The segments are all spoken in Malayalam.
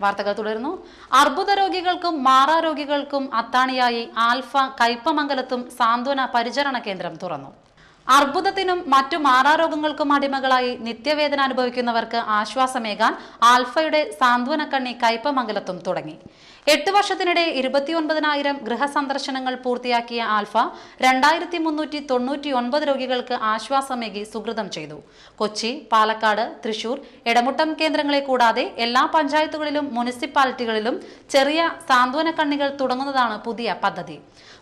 വാർത്തകൾ തുടരുന്നു. അർബുദ രോഗികൾക്കും മാറാരോഗികൾക്കും അത്താണിയായി ആൽഫ കയ്പമംഗലത്തും സാന്ത്വന പരിചരണ കേന്ദ്രം തുറന്നു. അർബുദത്തിനും മറ്റു മാറാരോഗങ്ങൾക്കും അടിമകളായി നിത്യവേദന അനുഭവിക്കുന്നവർക്ക് ആശ്വാസമേകാൻ ആൽഫയുടെ സാന്ത്വനക്കണ്ണി കയ്പമംഗലത്തും തുടങ്ങി. 8 വർഷത്തിനിടെ 29,000 ഗൃഹസന്ദർശനങ്ങൾ പൂർത്തിയാക്കിയ ആൽഫ 2399 രോഗികൾക്ക് ആശ്വാസമേകി സുകൃതം ചെയ്തു. കൊച്ചി, പാലക്കാട്, തൃശൂർ, എടമുട്ടം കേന്ദ്രങ്ങളെ കൂടാതെ എല്ലാ പഞ്ചായത്തുകളിലും മുനിസിപ്പാലിറ്റികളിലും ചെറിയ സാന്ത്വനക്കണ്ണികൾ തുടങ്ങുന്നതാണ് പുതിയ പദ്ധതി.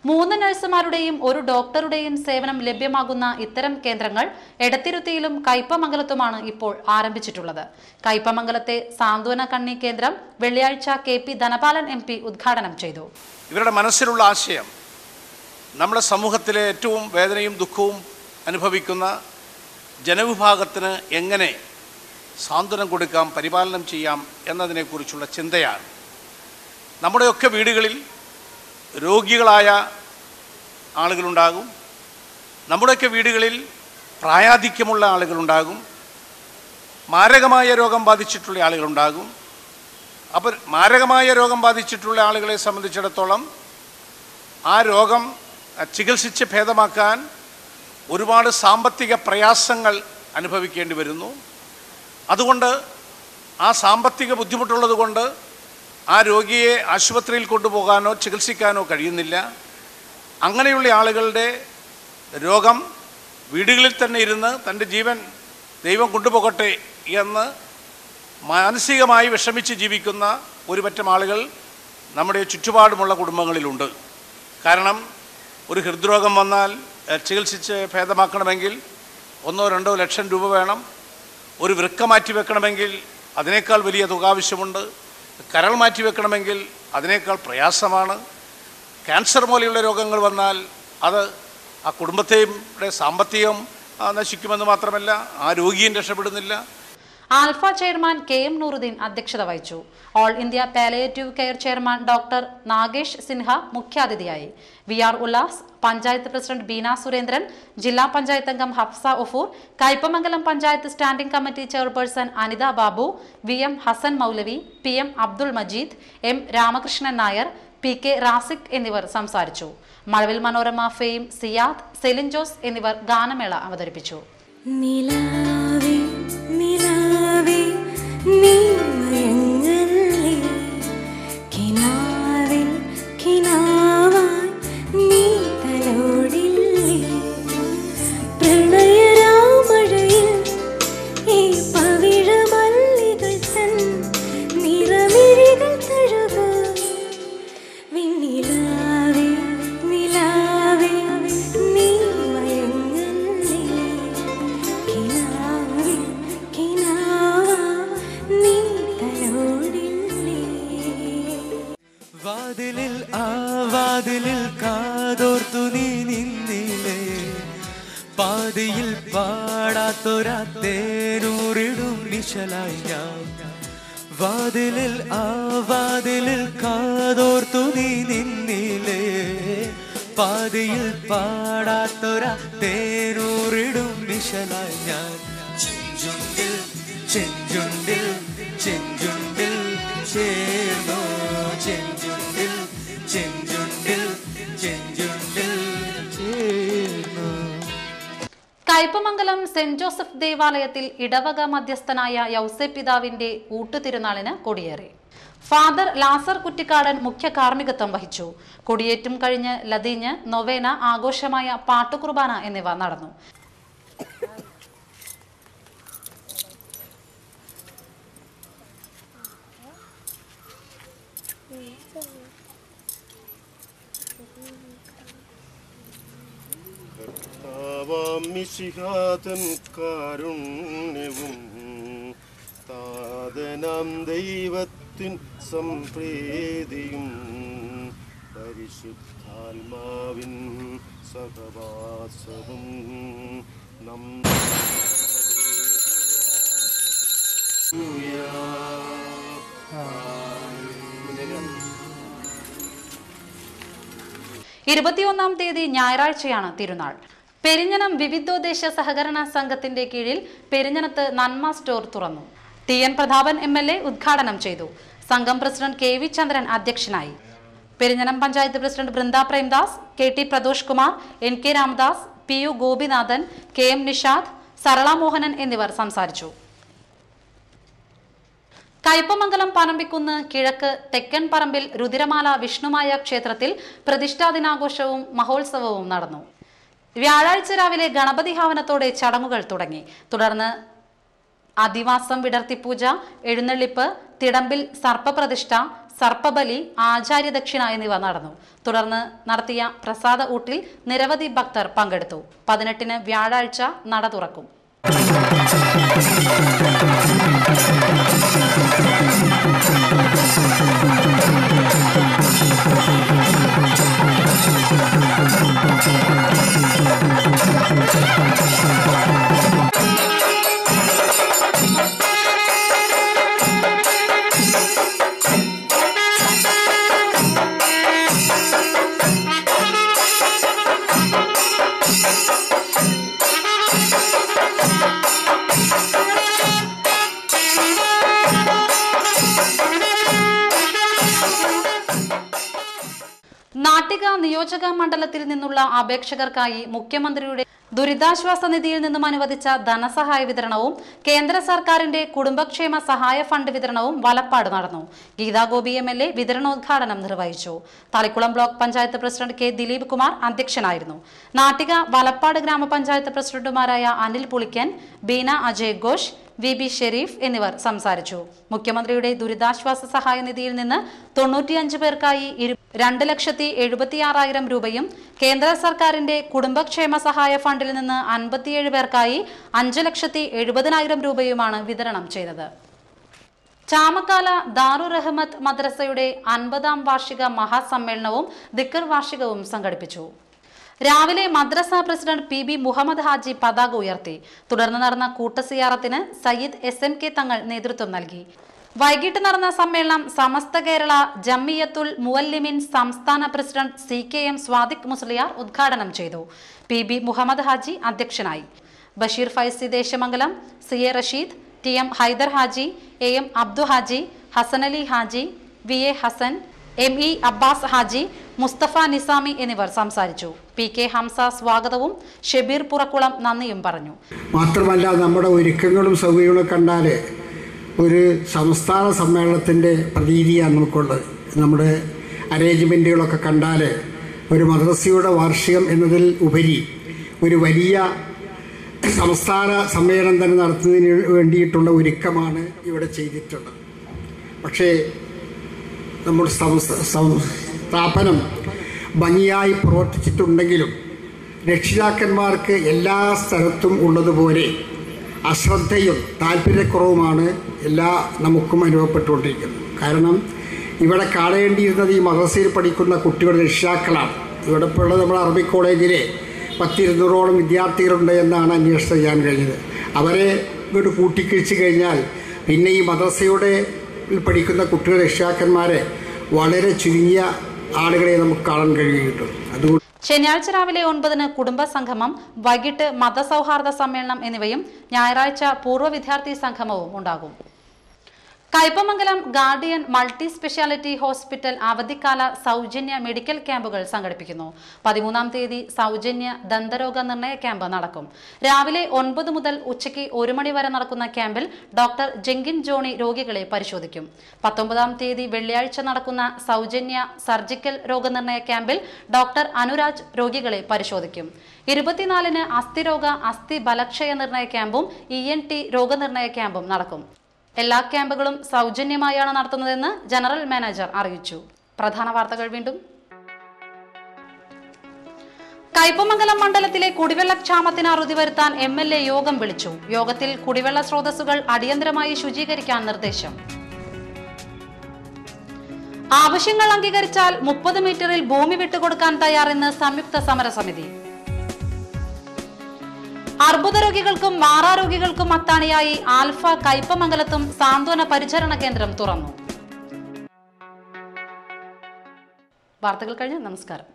3 നഴ്സുമാരുടെയും 1 ഡോക്ടറുടെയും സേവനം ലഭ്യമാകുന്ന ഇത്തരം കേന്ദ്രങ്ങൾ എടത്തിരുത്തിയിലും കയ്പമംഗലത്തുമാണ് ഇപ്പോൾ ആരംഭിച്ചിട്ടുള്ളത്. കയ്പമംഗലത്തെ സാന്ത്വനക്കണ്ണി കേന്ദ്രം വെള്ളിയാഴ്ച KP ധനപാലൻ MP ഉദ്ഘാടനം ചെയ്തു. ഇവരുടെ മനസ്സിലുള്ള ആശയം നമ്മുടെ സമൂഹത്തിലെ ഏറ്റവും വേദനയും ദുഃഖവും അനുഭവിക്കുന്ന ജനവിഭാഗത്തിന് എങ്ങനെ സാന്ത്വനം കൊടുക്കാം, പരിപാലനം ചെയ്യാം എന്നതിനെക്കുറിച്ചുള്ള ചിന്തയാണ്. നമ്മുടെയൊക്കെ വീടുകളിൽ രോഗികളായ ആളുകളുണ്ടാകും, നമ്മുടെയൊക്കെ വീടുകളിൽ പ്രായാധിക്യമുള്ള ആളുകളുണ്ടാകും, മാരകമായ രോഗം ബാധിച്ചിട്ടുള്ള ആളുകളുണ്ടാകും. അപ്പോൾ മാരകമായ രോഗം ബാധിച്ചിട്ടുള്ള ആളുകളെ സംബന്ധിച്ചിടത്തോളം ആ രോഗം ചികിത്സിച്ച് ഭേദമാക്കാൻ ഒരുപാട് സാമ്പത്തിക പ്രയാസങ്ങൾ അനുഭവിക്കേണ്ടി വരുന്നു. അതുകൊണ്ട് ആ സാമ്പത്തിക ബുദ്ധിമുട്ടുള്ളത് കൊണ്ട് ആ രോഗിയെ ആശുപത്രിയിൽ കൊണ്ടുപോകാനോ ചികിത്സിക്കാനോ കഴിയുന്നില്ല. അങ്ങനെയുള്ള ആളുകളുടെ രോഗം വീടുകളിൽ തന്നെ ഇരുന്ന് തൻ്റെ ജീവൻ ദൈവം കൊണ്ടുപോകട്ടെ എന്ന് മാനസികമായി വിഷമിച്ച് ജീവിക്കുന്ന ഒരു പറ്റം ആളുകൾ നമ്മുടെ ചുറ്റുപാടുമുള്ള കുടുംബങ്ങളിലുണ്ട്. കാരണം ഒരു ഹൃദ്രോഗം വന്നാൽ ചികിത്സിച്ച് ഭേദമാക്കണമെങ്കിൽ 1-2 ലക്ഷം രൂപ വേണം. ഒരു വൃക്ക മാറ്റി വെക്കണമെങ്കിൽ അതിനേക്കാൾ വലിയ തുക ആവശ്യമുണ്ട്. കരൾ മാറ്റി വെക്കണമെങ്കിൽ അതിനേക്കാൾ പ്രയാസമാണ്. ക്യാൻസർ പോലെയുള്ള രോഗങ്ങൾ വന്നാൽ അത് ആ കുടുംബത്തെയും സാമ്പത്തികം നശിക്കുമെന്ന് മാത്രമല്ല ആ രോഗിയും രക്ഷപ്പെടുന്നില്ല. ആൽഫ ചെയർമാൻ KM നൂറുദ്ദീൻ അധ്യക്ഷത വഹിച്ചു. All India palliative care chairman doctor Nagesh Sinha മുഖ്യാതിഥിയായി. VR ഉല്ലാസ്, പഞ്ചായത്ത് പ്രസിഡന്റ് ബീന സുരേന്ദ്രൻ, ജില്ലാ പഞ്ചായത്ത് അംഗം Hafsa Ufoor, Kaipamangalam panchayat standing committee chairperson Anitha Babu, VM Hasan Moulavi, PM Abdul Majeed, M Ramakrishnan Nair, PK Rasiq എന്നിവർ സംസാരിച്ചു. മഴവിൽ മനോരമ ഫെയിം സിയാദ്, സെലിൻ ജോസ് എന്നിവർ ഗാനമേള അവതരിപ്പിച്ചു. വാതിലിൽ കാതോർത്തു നീ നിന്നിലേ, പാതിയിൽ പാടാത്തൊരാ തേനൂറിടും നിശലായി ഞാൻ. വാതിലിൽ കാതോർത്തു നീ നിന്നിലേ, പാതിയിൽ പാടാത്തൊരാ തേനൂറിടും നിശലായി ഞാൻ. ചെഞ്ചുണ്ടിൽ ചെഞ്ചുണ്ടിൽ ചെഞ്ചുണ്ടിൽ ചേർന്നോ, ചെഞ്ചുണ്ടിൽ ചെഞ്ചുണ്ടിൽ ചെഞ്ചുണ്ടിൽ ചേർന്നോ. കയ്പമംഗലം സെന്റ് ജോസഫ് ദേവാലയത്തിൽ ഇടവക മധ്യസ്ഥനായ യൗസേ പിതാവിന്റെ ഊട്ടുതിരുനാളിന് കൊടിയേറി. ഫാദർ ലാസർ കുറ്റിക്കാടൻ മുഖ്യ കാർമ്മികത്വം വഹിച്ചു. കൊടിയേറ്റും കഴിഞ്ഞ് ലതീഞ്ഞ്, നൊവേന, ആഘോഷമായ പാട്ടുകുർബാന എന്നിവ നടന്നു. മിശിഹാതൻ കാരുണ്യവും താതനാം ദൈവത്തിൻ സംപ്രീതിയും പരിശുദ്ധാത്മാവിൻ സഹവാസവും ഇരുപത്തിയൊന്നാം തീയതി ഞായറാഴ്ചയാണ് തിരുനാൾ. പെരിഞ്ഞനം വിവിധോദ്ദേശ സഹകരണ സംഘത്തിന്റെ കീഴിൽ പെരിഞ്ഞനത്ത് നന്മ സ്റ്റോർ തുറന്നു. TN പ്രതാപൻ MLA ഉദ്ഘാടനം ചെയ്തു. സംഘം പ്രസിഡന്റ് KV ചന്ദ്രൻ അധ്യക്ഷനായി. Perinjanam panchayat president Brinda Premdas, KT Pradosh Kumar, NK Ramadas, PU Gopinathan, KM Nishad, Sarala Mohanan എന്നിവർ സംസാരിച്ചു. കയ്പമംഗലം പനമ്പിക്കുന്ന് കിഴക്ക് തെക്കൻ പറമ്പിൽ രുതിരമാല വിഷ്ണുമായ ക്ഷേത്രത്തിൽ പ്രതിഷ്ഠാ ദിനാഘോഷവും മഹോത്സവവും നടന്നു. വ്യാഴാഴ്ച രാവിലെ ഗണപതി ഹവനത്തോടെ ചടങ്ങുകൾ തുടങ്ങി. തുടർന്ന് അധിവാസം വിടർത്തിപ്പൂജ, എഴുന്നള്ളിപ്പ്, തിടമ്പിൽ സർപ്പപ്രതിഷ്ഠ, സർപ്പബലി, ആചാര്യദക്ഷിണ എന്നിവ നടന്നു. തുടർന്ന് നടത്തിയ പ്രസാദ ഊട്ടിൽ നിരവധി ഭക്തർ പങ്കെടുത്തു. 18-ന് വ്യാഴാഴ്ച നട തുറക്കും. നാട്ടിക നിയോജക മണ്ഡലത്തിൽ നിന്നുള്ള അപേക്ഷകർക്കായി മുഖ്യമന്ത്രിയുടെ ദുരിതാശ്വാസ നിധിയിൽ നിന്നും അനുവദിച്ച ധനസഹായ വിതരണവും കേന്ദ്ര സർക്കാരിന്റെ കുടുംബക്ഷേമ സഹായ ഫണ്ട് വിതരണവും വലപ്പാട് നടന്നു. ഗീതാ ഗോപി MLA വിതരണോദ്ഘാടനം നിർവഹിച്ചു. Thalikkulam block panchayat president K Dileep Kumar അധ്യക്ഷനായിരുന്നു. നാട്ടിക വലപ്പാട് ഗ്രാമപഞ്ചായത്ത് പ്രസിഡന്റുമാരായ അനിൽ പുളിക്കൻ, ബീന അജയ് ഘോഷ്, VB ഷെരീഫ് എന്നിവർ സംസാരിച്ചു. മുഖ്യമന്ത്രിയുടെ ദുരിതാശ്വാസ സഹായ നിധിയിൽ നിന്ന് 95 പേർക്കായി 2,76,000 രൂപയും കേന്ദ്ര സർക്കാരിന്റെ കുടുംബക്ഷേമ സഹായ ഫണ്ടിൽ നിന്ന് 57 പേർക്കായി 5,70,000 രൂപയുമാണ് വിതരണം ചെയ്തത്. ചാമക്കാല ദാറുർ റഹ്മത്ത് മദ്രസയുടെ 50ാം വാർഷിക മഹാസമ്മേളനവും ദിക്ർ വാർഷികവും സംഘടിപ്പിച്ചു. രാവിലെ മദ്രസ പ്രസിഡന്റ് PB മുഹമ്മദ് ഹാജി പതാക ഉയർത്തി. തുടർന്ന് നടന്ന കൂട്ടസിയാറത്തിന് സയ്യിദ് SMK തങ്ങൾ നേതൃത്വം നൽകി. വൈകിട്ട് നടന്ന സമ്മേളനം സമസ്ത കേരള ജമിയത്തുൽ മുഅല്ലിമീൻ സംസ്ഥാന പ്രസിഡന്റ് CKM സ്വാദിഖ് മുസ്ലിയാർ ഉദ്ഘാടനം ചെയ്തു. PB മുഹമ്മദ് ഹാജി അധ്യക്ഷനായി. Basheer Faizy Desamangalam, CA Rasheed, TM Haidar Haji, AM Abdu Haji, Hasanali Haji, VA Hasan, ME Abbas Haji, Musthafa Nizami എന്നിവർ സംസാരിച്ചു. PK ഹംസ സ്വാഗതവും ഷെബീർ പുറക്കുളം നന്ദിയും പറഞ്ഞു. മാത്രമല്ല, നമ്മുടെ ഒരുക്കങ്ങളും സൗകര്യങ്ങളും കണ്ടാൽ ഒരു സംസ്ഥാന സമ്മേളനത്തിൻ്റെ പ്രതീതിയാണ് നമുക്കുള്ളത്. നമ്മുടെ അറേഞ്ച്മെൻറ്റുകളൊക്കെ കണ്ടാൽ ഒരു മദ്രസയുടെ വാർഷികം എന്നതിൽ ഉപരി ഒരു വലിയ സംസ്ഥാന സമ്മേളനം തന്നെ നടത്തുന്നതിന് വേണ്ടിയിട്ടുള്ള ഒരുക്കമാണ് ഇവിടെ ചെയ്തിട്ടുള്ളത്. പക്ഷേ നമ്മുടെ സ്ഥാപനം ഭംഗിയായി പ്രവർത്തിച്ചിട്ടുണ്ടെങ്കിലും രക്ഷിതാക്കന്മാർക്ക് എല്ലാ സ്ഥലത്തും ഉള്ളതുപോലെ അശ്രദ്ധയും താല്പര്യക്കുറവുമാണ് നമുക്കും അനുഭവപ്പെട്ടുകൊണ്ടിരിക്കുന്നത്. കാരണം ഇവിടെ കാണേണ്ടിയിരുന്നത് ഈ മദ്രസയിൽ പഠിക്കുന്ന കുട്ടികളുടെ രക്ഷിതാക്കളാണ്. ഇവിടെ ഇപ്പോൾ ഉള്ള നമ്മുടെ അറബിക് കോളേജിലെ 100-200ഓളം വിദ്യാർത്ഥികളുണ്ട് എന്നാണ് അന്വേഷണം ചെയ്യാൻ കഴിഞ്ഞത്. അവരെ ഇങ്ങോട്ട് കൂട്ടിക്കിഴിച്ച് കഴിഞ്ഞാൽ പിന്നെ ഈ മദ്രസയുടെ പഠിക്കുന്ന കുട്ടികളുടെ രക്ഷിതാക്കന്മാരെ വളരെ ചുരുങ്ങിയ ആളുകളെ നമുക്ക് കാണാൻ കഴിയുള്ളൂ. അതുകൊണ്ട് ശനിയാഴ്ച രാവിലെ 9-ന് കുടുംബ സംഗമം, വൈകിട്ട് മതസൗഹാർദ്ദ സമ്മേളനം എന്നിവയും ഞായറാഴ്ച പൂർവ്വ വിദ്യാർത്ഥി സംഗമവും ഉണ്ടാകും. Kaipamangalam guardian multi speciality hospital അവധിക്കാല സൗജന്യ മെഡിക്കൽ ക്യാമ്പുകൾ സംഘടിപ്പിക്കുന്നു. 13-ാം തീയതി സൗജന്യ ദന്തരോഗ നിർണയ ക്യാമ്പ് നടക്കും. രാവിലെ 9 മുതൽ ഉച്ചയ്ക്ക് 1 മണി വരെ നടക്കുന്ന ക്യാമ്പിൽ ഡോക്ടർ ജെങ്കിൻ ജോണി രോഗികളെ പരിശോധിക്കും. 19-ാം തീയതി വെള്ളിയാഴ്ച നടക്കുന്ന സൗജന്യ സർജിക്കൽ രോഗനിർണയ ക്യാമ്പിൽ ഡോക്ടർ അനുരാജ് രോഗികളെ പരിശോധിക്കും. 24-ന് അസ്ഥിരോഗ അസ്ഥി ബലക്ഷയ നിർണയ ക്യാമ്പും ENT രോഗനിർണയ ക്യാമ്പും നടക്കും. എല്ലാ ക്യാമ്പുകളും സൗജന്യമായാണ് നടത്തുന്നതെന്ന് ജനറൽ മാനേജർ അറിയിച്ചു. പ്രധാന വാർത്തകൾ വീണ്ടും. കയ്പമംഗലം മണ്ഡലത്തിലെ കുടിവെള്ളക്ഷാമത്തിന് അറുതി വരുത്താൻ MLA യോഗം വിളിച്ചു. യോഗത്തിൽ കുടിവെള്ള സ്രോതസ്സുകൾ അടിയന്തരമായി ശുചീകരിക്കാൻ നിർദ്ദേശം. ആവശ്യങ്ങൾ അംഗീകരിച്ചാൽ 30 മീറ്ററിൽ ഭൂമി വിട്ടുകൊടുക്കാൻ തയ്യാറെന്ന് സംയുക്ത സമരസമിതി. അർബുദ രോഗികൾക്കും മാറാരോഗികൾക്കും അത്താണിയായി ആൽഫ കയ്പമംഗലത്തും സാന്ത്വന പരിചരണ കേന്ദ്രം തുറന്നു. വാർത്തകൾ കഴിഞ്ഞു. നമസ്കാരം.